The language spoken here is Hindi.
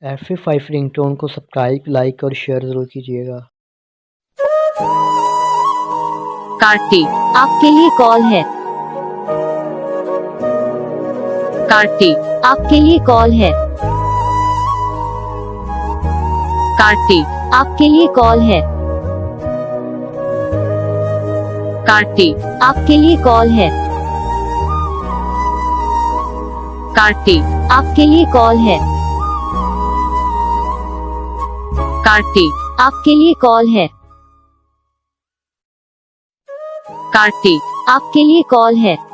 FA5 रिंगटोन को सब्सक्राइब, लाइक और शेयर ज़रूर कीजिएगा। कार्तिक, आपके लिए कॉल है। कार्तिक, आपके लिए कॉल है। कार्तिक, आपके लिए कॉल है। कार्तिक, आपके लिए कॉल है। कार्तिक, आपके लिए कॉल है। कार्तिक, आपके लिए कॉल है। कार्तिक, आपके लिए कॉल है।